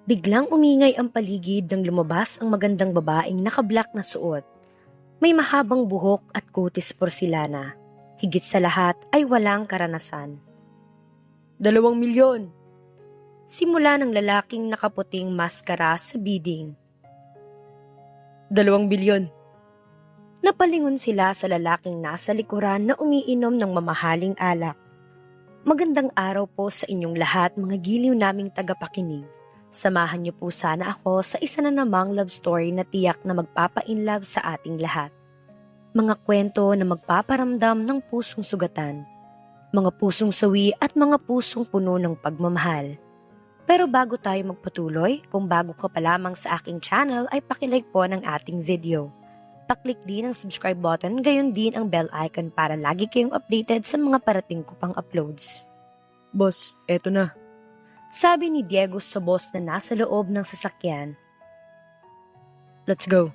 Biglang umingay ang paligid nang lumabas ang magandang babaeng nakablak na suot. May mahabang buhok at kutis porsilana. Higit sa lahat ay walang karanasan. 2 milyon! Simula ng lalaking nakaputing maskara sa bidding. 2 bilyon! Napalingon sila sa lalaking nasa likuran na umiinom ng mamahaling alak. Magandang araw po sa inyong lahat, mga giliw naming tagapakinig. Samahan niyo po sana ako sa isa na namang love story na tiyak na magpapa-inlove sa ating lahat. Mga kwento na magpaparamdam ng pusong sugatan, mga pusong sawi at mga pusong puno ng pagmamahal. Pero bago tayo magpatuloy, kung bago ka pa lamang sa aking channel ay pakilike po ng ating video. Paklik din ang subscribe button, gayon din ang bell icon para lagi kayong updated sa mga parating ko pang uploads. Boss, eto na. Sabi ni Diego sa boss na nasa loob ng sasakyan. Let's go.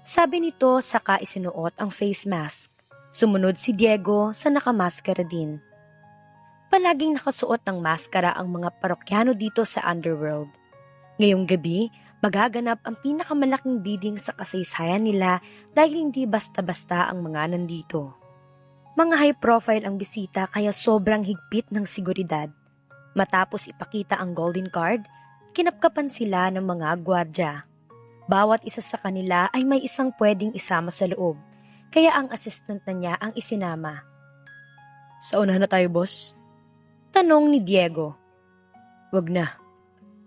Sabi nito saka isinuot ang face mask. Sumunod si Diego sa nakamaskara din. Palaging nakasuot ng maskara ang mga parokyano dito sa underworld. Ngayong gabi, magaganap ang pinakamalaking bidding sa kasaysayan nila dahil hindi basta-basta ang mga nandito. Mga high profile ang bisita kaya sobrang higpit ng seguridad. Matapos ipakita ang golden card, kinapkapan sila ng mga gwardya. Bawat isa sa kanila ay may isang pwedeng isama sa loob, kaya ang assistant na niya ang isinama. Sa unahan na tayo, boss? Tanong ni Diego. Wag na.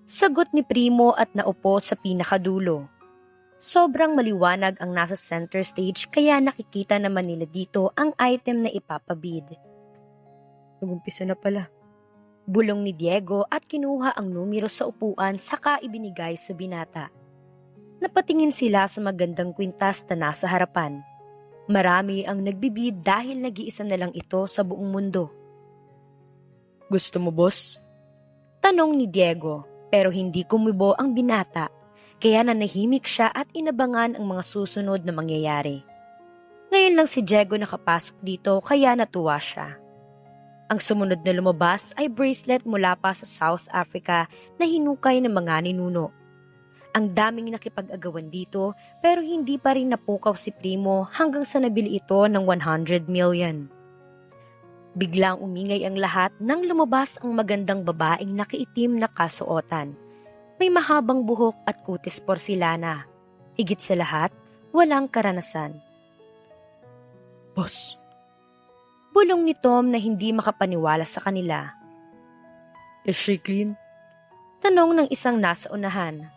Sagot ni Primo at naupo sa pinakadulo. Sobrang maliwanag ang nasa center stage kaya nakikita naman nila dito ang item na ipapabid. Nag-umpisa na pala. Bulong ni Diego at kinuha ang numero sa upuan saka ibinigay sa binata. Napatingin sila sa magandang kwintas na nasa harapan. Marami ang nagbibid dahil nag-iisa na lang ito sa buong mundo. Gusto mo, boss? Tanong ni Diego. Pero hindi kumibo ang binata, kaya nanahimik siya at inabangan ang mga susunod na mangyayari. Ngayon lang si Diego nakapasok dito kaya natuwa siya. Ang sumunod na lumabas ay bracelet mula pa sa South Africa na hinukay ng mga ninuno. Ang daming nakipag-agawan dito pero hindi pa rin napukaw si Primo hanggang sa nabili ito ng 100 million. Biglang umingay ang lahat nang lumabas ang magandang babaeng nakiitim na kasuotan. May mahabang buhok at kutis porsilana. Higit sa lahat, walang karanasan. Boss! Bulong ni Tom na hindi makapaniwala sa kanila. Is she clean? Tanong ng isang nasa unahan.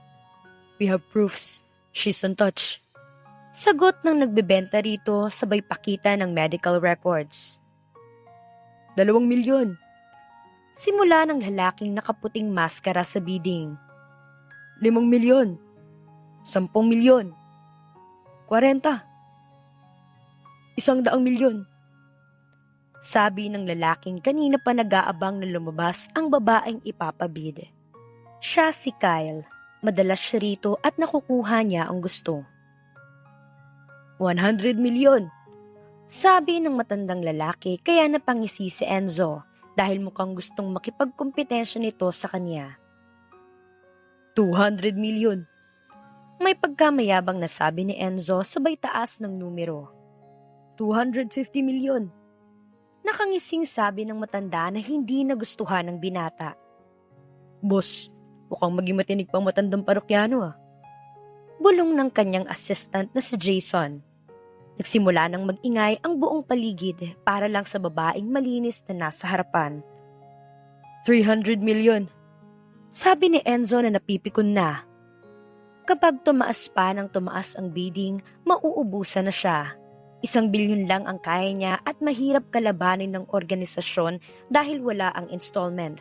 We have proofs. She's untouched. Sagot ng nagbebenta rito sabay pakita ng medical records. 2 milyon. Simula ng lalaking nakaputing maskara sa bidding. 5 milyon. 10 milyon. 40. 100 milyon. Sabi ng lalaking kanina pa nag-aabang na lumabas ang babaeng ipapabid. Siya si Kyle. Madalas siya rito at nakukuha niya ang gusto. 100 milyon. Sabi ng matandang lalaki kaya napangisi si Enzo dahil mukhang gustong makipagkompetensya nito sa kanya. 200 milyon. May pagkamayabang na sabi ni Enzo sabay taas ng numero. 250 milyon. Nakangising sabi ng matanda na hindi nagustuhan ng binata. Boss, mukhang maging matinig pang matandang parokyano . Bulong ng kanyang assistant na si Jason. Nagsimula ng mag-ingay ang buong paligid para lang sa babaeng malinis na nasa harapan. 300 milyon. Sabi ni Enzo na napipikon na. Kapag tumaas pa ng tumaas ang bidding, mauubusan na siya. 1 bilyon lang ang kaya niya at mahirap kalabanin ng organisasyon dahil wala ang installment.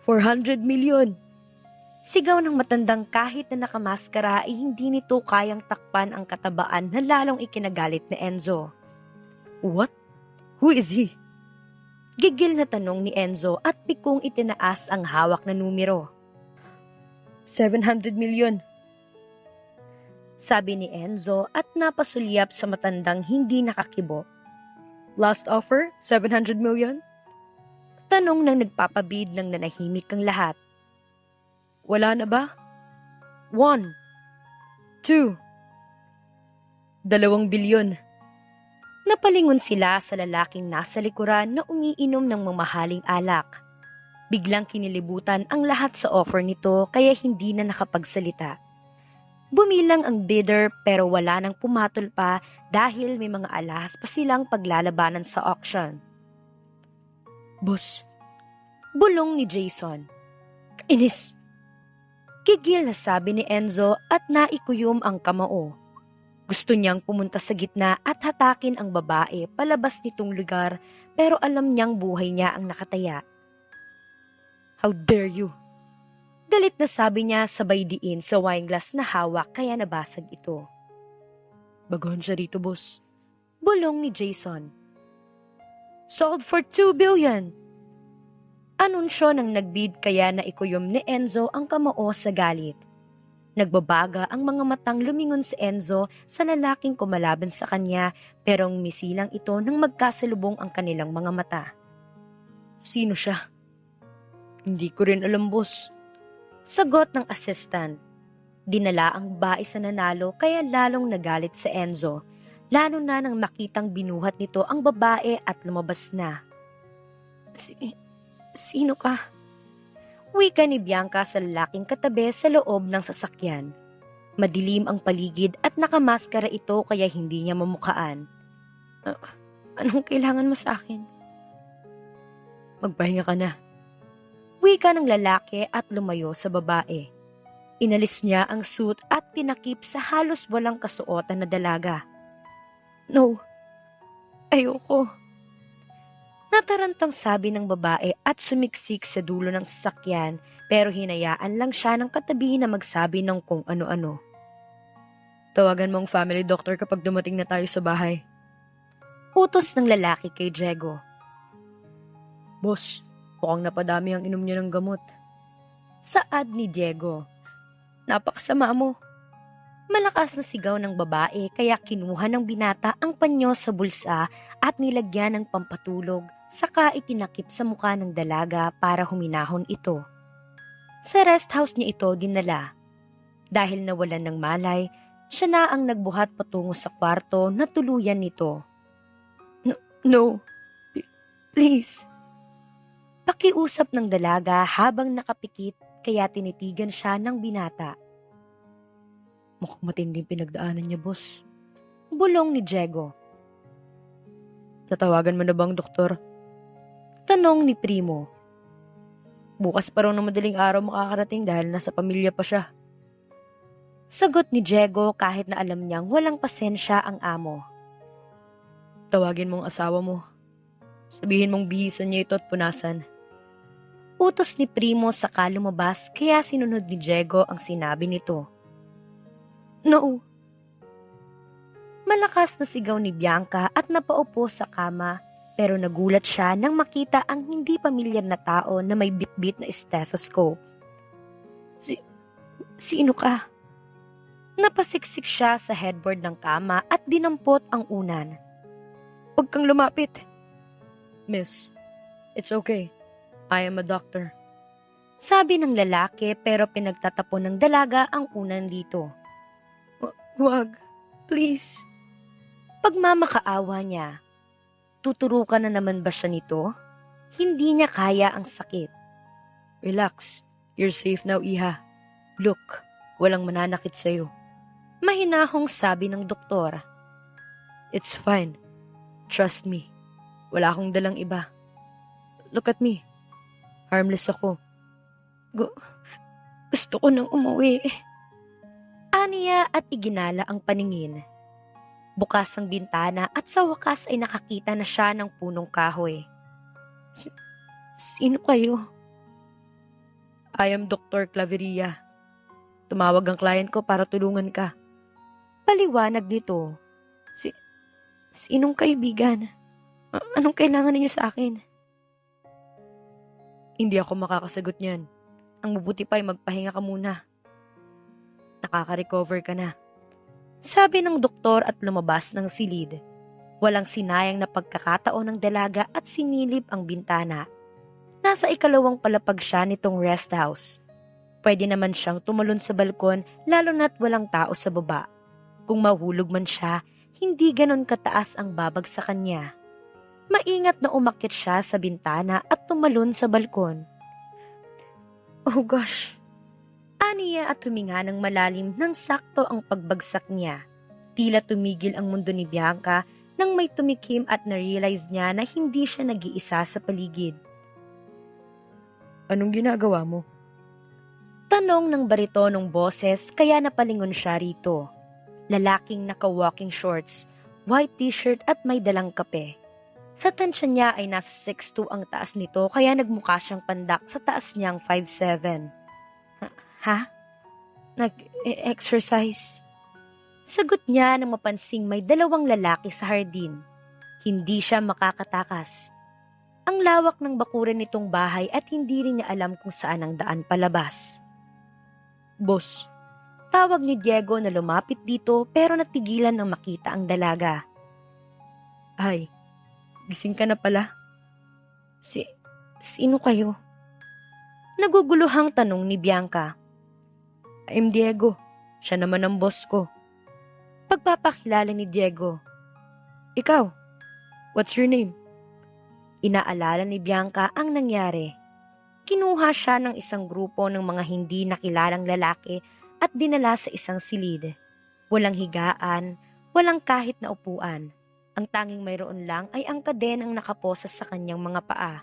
400 milyon. Sigaw ng matandang kahit na nakamaskara ay hindi nito kayang takpan ang katabaan na lalong ikinagalit ni Enzo. What? Who is he? Gigil na tanong ni Enzo at pikong itinaas ang hawak na numero. 700 milyon. Sabi ni Enzo at napasulyap sa matandang hindi nakakibo. Last offer, 700 million? Tanong ng nagpapabid ng nanahimik ang lahat. Wala na ba? 1, 2, 2 bilyon. Napalingon sila sa lalaking nasa likuran na umiinom ng mamahaling alak. Biglang kinilibutan ang lahat sa offer nito kaya hindi na nakapagsalita. Bumilang ang bidder pero wala nang pumatol pa dahil may mga alahas pa silang paglalabanan sa auction. Boss, bulong ni Jason. Kainis! Gigil na sabi ni Enzo at naikuyom ang kamao. Gusto niyang pumunta sa gitna at hatakin ang babae palabas nitong lugar pero alam niyang buhay niya ang nakataya. How dare you! Galit na sabi niya sabay diin sa wine glass na hawak kaya nabasag ito. Baguhan siya rito, boss. Bulong ni Jason. Sold for 2 billion! Anunsyo ng nagbid kaya naikuyom ni Enzo ang kamao sa galit. Nagbabaga ang mga matang lumingon si Enzo sa lalaking kumalaban sa kanya pero misilang ito nang magkasalubong ang kanilang mga mata. Sino siya? Hindi ko rin alam, boss. Sagot ng assistant. Dinala ang babae sa nanalo kaya lalong nagalit si Enzo, lalo na nang makitang binuhat nito ang babae at lumabas na. Sino ka? Wika ni Bianca sa lalaking katabi sa loob ng sasakyan. Madilim ang paligid at nakamaskara ito kaya hindi niya mamukaan. Anong kailangan mo sa akin? Magpahinga ka na. Wika ng lalaki at lumayo sa babae. Inalis niya ang suit at pinakip sa halos walang kasuotan na dalaga. No, ayoko. Natarantang sabi ng babae at sumiksik sa dulo ng sasakyan pero hinayaan lang siya ng katabi na magsabi ng kung ano-ano. Tawagan mong family doctor kapag dumating na tayo sa bahay. Utos ng lalaki kay Diego. Boss, mukhang napadami ang inom niya ng gamot. Saad ni Diego. Napakasama mo. Malakas na sigaw ng babae kaya kinuha ng binata ang panyo sa bulsa at nilagyan ng pampatulog saka itinakip sa mukha ng dalaga para huminahon ito. Sa rest house niya ito dinala. Dahil nawalan ng malay, siya na ang nagbuhat patungo sa kwarto na tuluyan nito. No, please. Pakiusap ng dalaga habang nakapikit kaya tinitigan siya ng binata. Mukhang matinding pinagdaanan niya, boss. Bulong ni Diego. Tatawagan mo na bang doktor? Tanong ni Primo. Bukas pa raw ng madaling araw makakarating dahil nasa pamilya pa siya. Sagot ni Diego kahit na alam niyang walang pasensya ang amo. Tawagin mong asawa mo. Sabihin mong bihisan niya ito at punasan. Utos ni Primo saka lumabas kaya sinunod ni Diego ang sinabi nito. No. Malakas na sigaw ni Bianca at napaupo sa kama pero nagulat siya nang makita ang hindi pamilyar na tao na may bitbit na stethoscope. Sino ka? Napasiksik siya sa headboard ng kama at dinampot ang unan. Huwag kang lumapit. Miss, it's okay. I am a doctor. Sabi ng lalaki pero pinagtatapon ng dalaga ang unan dito. Wag, please. Pagmamakaawa niya, tuturukan na naman ba siya nito? Hindi niya kaya ang sakit. Relax, you're safe now, Iha. Look, walang mananakit sa'yo. Mahinahong sabi ng doktor. It's fine. Trust me. Wala akong dalang iba. Look at me. Harmless ako. Gusto ko nang umuwi. Aniya at iginala ang paningin. Bukas ang bintana at sa wakas ay nakakita na siya ng punong kahoy. Sino kayo? I am Dr. Claveria. Tumawag ang client ko para tulungan ka. Paliwanag nito. Sinong kaibigan? Anong kailangan ninyo sa akin? Hindi ako makakasagot niyan. Ang mabuti pa ay magpahinga ka muna. Nakaka-recover ka na. Sabi ng doktor at lumabas ng silid. Walang sinayang na pagkakataon ng dalaga at sinilip ang bintana. Nasa ikalawang palapag siya nitong rest house. Pwede naman siyang tumalon sa balkon lalo na't walang tao sa baba. Kung mahulog man siya, hindi ganon kataas ang babag sa kanya. Maingat na umakyat siya sa bintana at tumalon sa balkon. Oh gosh! Aniya at huminga ng malalim nang sakto ang pagbagsak niya. Tila tumigil ang mundo ni Bianca nang may tumikim at na-realize niya na hindi siya nag-iisa sa paligid. Anong ginagawa mo? Tanong ng baritonong boses kaya napalingon siya rito. Lalaking naka-walking shorts, white t-shirt at may dalang kape. Sa tansya niya ay nasa 6'2" ang taas nito kaya nagmukha siyang pandak sa taas niyang 5'7". Ha? Nag-exercise? Sagot niya nang mapansing may dalawang lalaki sa hardin. Hindi siya makakatakas. Ang lawak ng bakuran nitong bahay at hindi rin niya alam kung saan ang daan palabas. Boss, tawag ni Diego na lumapit dito pero natigilan nang makita ang dalaga. Ay, gising ka na pala? Sino kayo? Naguguluhang tanong ni Bianca. I'm Diego, siya naman ang boss ko. Pagpapakilala ni Diego. Ikaw, what's your name? Inaalala ni Bianca ang nangyari. Kinuha siya ng isang grupo ng mga hindi nakilalang lalaki at dinala sa isang silid. Walang higaan, walang kahit na upuan. Ang tanging mayroon lang ay ang kadenang nakaposas sa kanyang mga paa.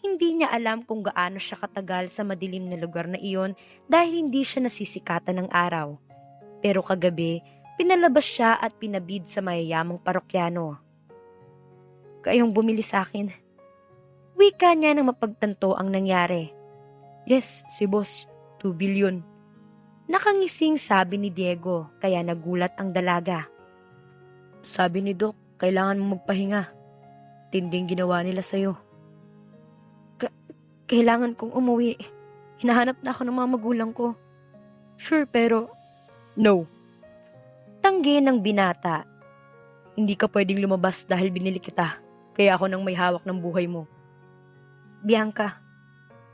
Hindi niya alam kung gaano siya katagal sa madilim na lugar na iyon dahil hindi siya nasisikatan ng araw. Pero kagabi, pinalabas siya at pinabid sa mayayamang parokyano. Kayong bumili sa akin. Wika niya nang mapagtanto ang nangyari. Yes, si boss, 2 billion. Nakangising sabi ni Diego kaya nagulat ang dalaga. Sabi ni Doc, kailangan mo magpahinga. Tinding ginawa nila sa'yo. Kailangan kong umuwi. Hinahanap na ako ng mga magulang ko. Sure, pero... No. Tanggi ng binata. Hindi ka pwedeng lumabas dahil binili kita. Kaya ako nang may hawak ng buhay mo. Bianca.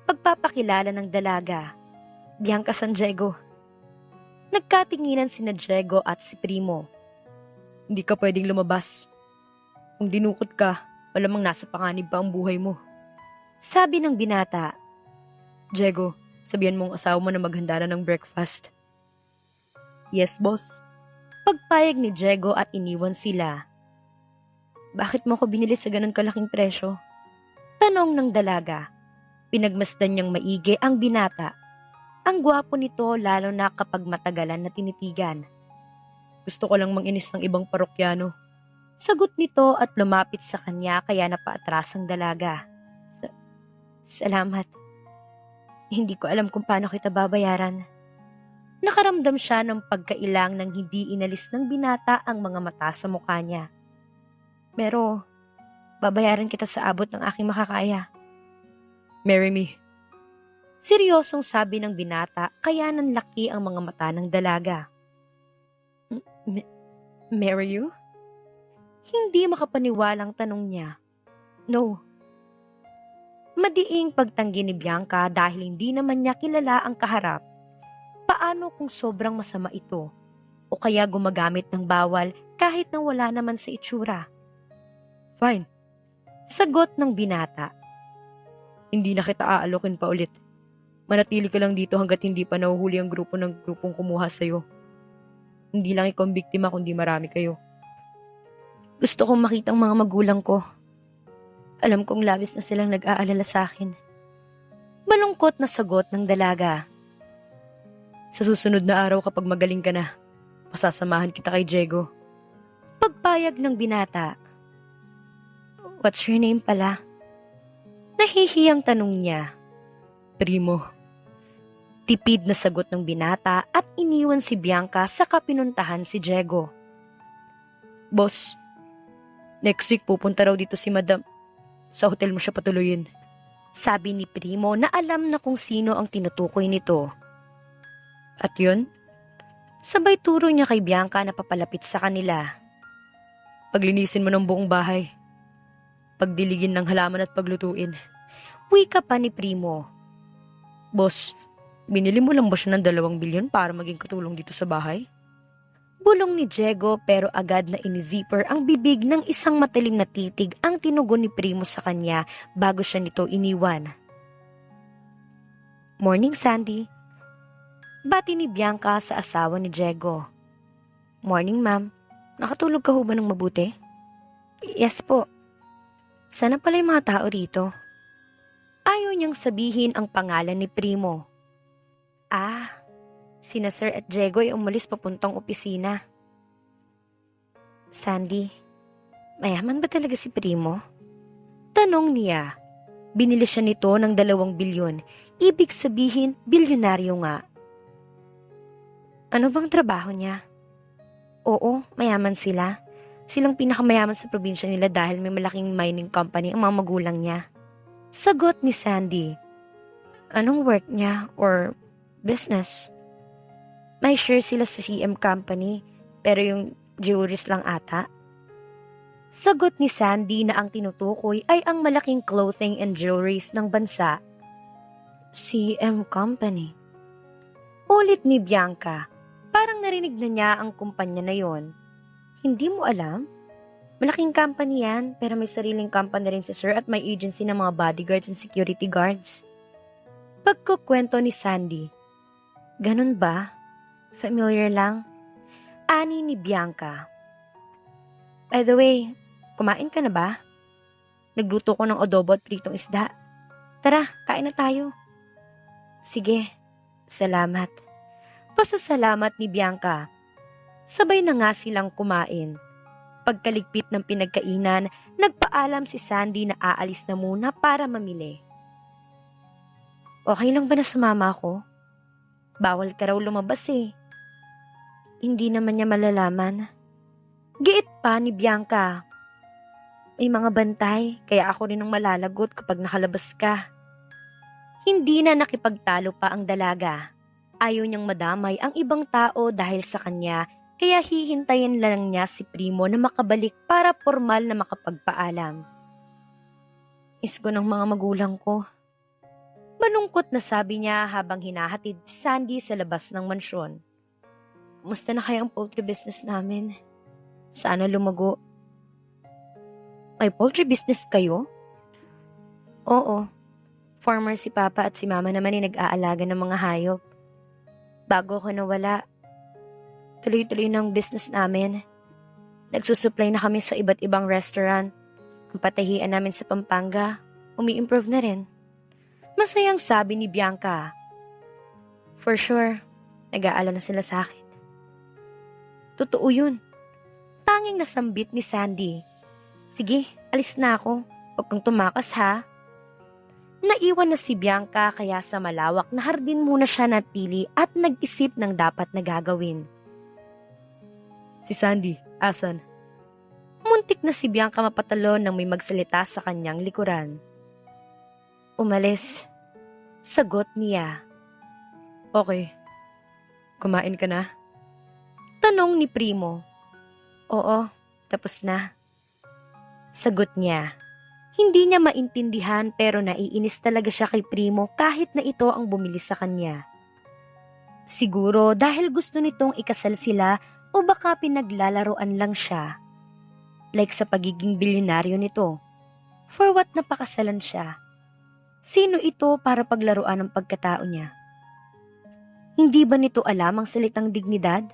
Pagpapakilala ng dalaga. Bianca San Diego. Nagkatinginan sina Diego at si Primo. Hindi ka pwedeng lumabas. Kung dinukot ka, malamang nasa panganib pa ang buhay mo. Sabi ng binata. Diego, sabihan mong asawa mo na maghanda na ng breakfast. Yes, boss. Pagpayag ni Diego at iniwan sila. Bakit mo ko binili sa ganun kalaking presyo? Tanong ng dalaga. Pinagmasdan niyang maigi ang binata. Ang gwapo nito lalo na kapag matagalan na tinitigan. Gusto ko lang manginis ng ibang parokyano. Sagot nito at lumapit sa kanya kaya napaatras ang dalaga. Salamat. Hindi ko alam kung paano kita babayaran. Nakaramdam siya ng pagkailang nang hindi inalis ng binata ang mga mata sa mukha niya. Pero, babayaran kita sa abot ng aking makakaya. Marry me. Seryosong sabi ng binata kaya nanlaki ang mga mata ng dalaga. Marry you? Hindi makapaniwalang tanong niya. No. Madiing pagtanggi ni Bianca dahil hindi naman niya kilala ang kaharap. Paano kung sobrang masama ito? O kaya gumagamit ng bawal kahit nang wala naman sa itsura? Fine. Sagot ng binata. Hindi na kita aalokin pa ulit. Manatili ka lang dito hanggat hindi pa nahuhuli ang grupong kumuha sa'yo. Hindi lang ikaw ang biktima kundi marami kayo. Gusto kong makita ang mga magulang ko. Alam kong labis na silang nag-aalala sa akin. Malungkot na sagot ng dalaga. Sa susunod na araw kapag magaling ka na, pasasamahan kita kay Diego. Pagpayag ng binata. What's your name pala? Nahihiyang tanong niya. Primo. Tipid na sagot ng binata at iniwan si Bianca sa kapinuntahan si Diego. Boss, next week pupunta raw dito si Madam. Sa hotel mo siya patuluyin. Sabi ni Primo na alam na kung sino ang tinutukoy nito. At yun? Sabay turo niya kay Bianca na papalapit sa kanila. Paglinisin mo ng buong bahay. Pagdiligin ng halaman at paglutuin. Wika pa ni Primo. Boss, Binili mo lang ba siya ng 2 bilyon para maging katulong dito sa bahay? Bulong ni Diego pero agad na inizipper ang bibig ng isang matalim na titig ang tinugon ni Primo sa kanya bago siya nito iniwan. Morning, Sandy. Bati ni Bianca sa asawa ni Diego. Morning, ma'am. Nakatulog ka ho ba ng mabuti? Yes po. Sana pala yung mga tao rito. Ayaw niyang sabihin ang pangalan ni Primo. Sina Sir at Diego ay umalis papuntang opisina. Sandy, mayaman ba talaga si Primo? Tanong niya. Binili siya nito ng 2 bilyon. Ibig sabihin, bilyonaryo nga. Ano bang trabaho niya? Oo, mayaman sila. Silang pinakamayaman sa probinsya nila dahil may malaking mining company ang mga magulang niya. Sagot ni Sandy. Anong work niya or business? May share sila sa CM Company, pero yung jewelries lang ata. Sagot ni Sandy na ang tinutukoy ay ang malaking clothing and jewelries ng bansa. CM Company. Ulit ni Bianca, parang narinig na niya ang kumpanya na yon. Hindi mo alam? Malaking company yan, pero may sariling company rin si Sir at may agency ng mga bodyguards and security guards. Pagkukwento ni Sandy. Ganun ba? Familiar lang? Ani ni Bianca. By the way, kumain ka na ba? Nagluto ko ng adobo at pritong isda. Tara, kain na tayo. Sige, salamat. Pasasalamat ni Bianca. Sabay na nga silang kumain. Pagkaligpit ng pinagkainan, nagpaalam si Sandy na aalis na muna para mamili. Okay lang ba na sumama ako? Bawal ka raw lumabas eh. Hindi naman niya malalaman. Giit pa ni Bianca. May mga bantay, kaya ako rin ang malalagot kapag nakalabas ka. Hindi na nakipagtalo pa ang dalaga. Ayaw niyang madamay ang ibang tao dahil sa kanya, kaya hihintayin lang niya si Primo na makabalik para formal na makapagpaalam. Isgo ng mga magulang ko. Malungkot na sabi niya habang hinahatid si Sandy sa labas ng mansyon. Kumusta na kaya ang poultry business namin? Sana lumago. May poultry business kayo? Oo. Farmer si Papa at si Mama naman ay nag-aalaga ng mga hayop. Bago ko nawala, tuloy-tuloy ng business namin. Nagsusupply na kami sa iba't ibang restaurant. Ang patahian namin sa Pampanga, umi-improve na rin. Masayang sabi ni Bianca. For sure, nag-aalala sila sa akin. Totoo yun. Tanging nasambit ni Sandy. Sige, alis na ako. Huwag kang tumakas ha. Naiwan na si Bianca kaya sa malawak na hardin muna siya natili at nag-isip ng dapat na gagawin. Si Sandy, asan? Muntik na si Bianca mapatalon nang may magsalita sa kanyang likuran. Umalis. Sagot niya. Okay. Kumain ka na? Tanong ni Primo. Oo, tapos na. Sagot niya. Hindi niya maintindihan pero naiinis talaga siya kay Primo kahit na ito ang bumili sa kanya. Siguro dahil gusto nitong ikasal sila o baka pinaglalaroan lang siya. Like sa pagiging bilyonaryo nito. For what napakasalan siya? Sino ito para paglaruan ang pagkatao niya? Hindi ba nito alam ang salitang dignidad?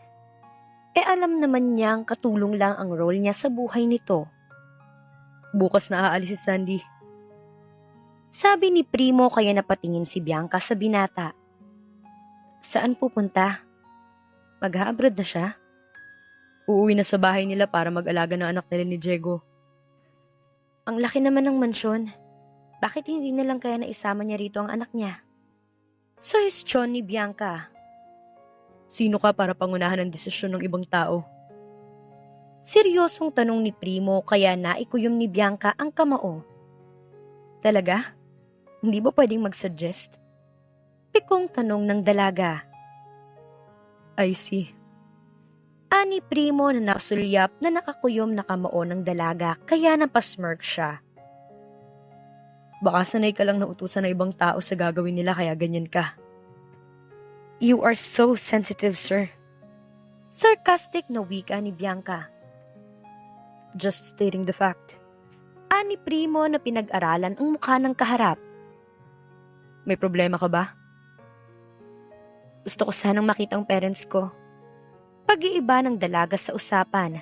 Alam naman niyang katulong lang ang role niya sa buhay nito. Bukas na aalis si Sandy. Sabi ni Primo kaya napatingin si Bianca sa binata. Saan pupunta? Mag-a-abroad na siya? Uuwi na sa bahay nila para mag-alaga ng anak nila ni Diego. Ang laki naman ng mansyon. Bakit hindi na lang kaya naisama niya rito ang anak niya? Suhestyon ni Bianca. Sino ka para pangunahan ang desisyon ng ibang tao? Seryosong tanong ni Primo kaya naikuyom ni Bianca ang kamao. Talaga? Hindi ba pwedeng mag-suggest? Pikong tanong ng dalaga. I see. Ani Primo na nakasulyap na nakakuyom na kamao ng dalaga kaya napasmirk siya. Baka sanay ka lang na utusan ng ibang tao sa gagawin nila kaya ganyan ka. You are so sensitive, sir. Sarcastic na wika ni Bianca. Just stating the fact. Ani Primo na pinag-aralan ang mukha ng kaharap. May problema ka ba? Gusto ko sanang makita ang parents ko. Pag-iiba ng dalaga sa usapan.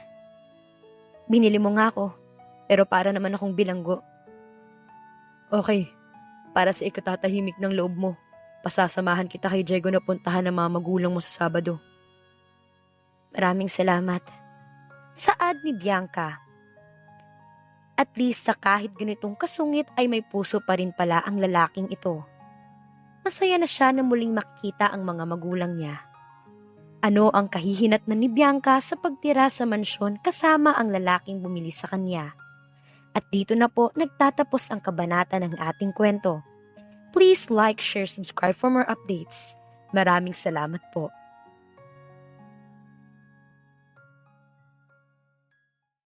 Binili mo nga ako, pero para naman akong bilanggo. Okay, para sa ikatatahimik ng loob mo, pasasamahan kita kay Diego na puntahan ng mga magulang mo sa Sabado. Maraming salamat. Saad ni Bianca. At least sa kahit ganitong kasungit ay may puso pa rin pala ang lalaking ito. Masaya na siya na muling makita ang mga magulang niya. Ano ang kahihinatnan ni Bianca sa pagtira sa mansyon kasama ang lalaking bumili sa kanya? At dito na po nagtatapos ang kabanata ng ating kwento. Please like, share, subscribe for more updates. Maraming salamat po.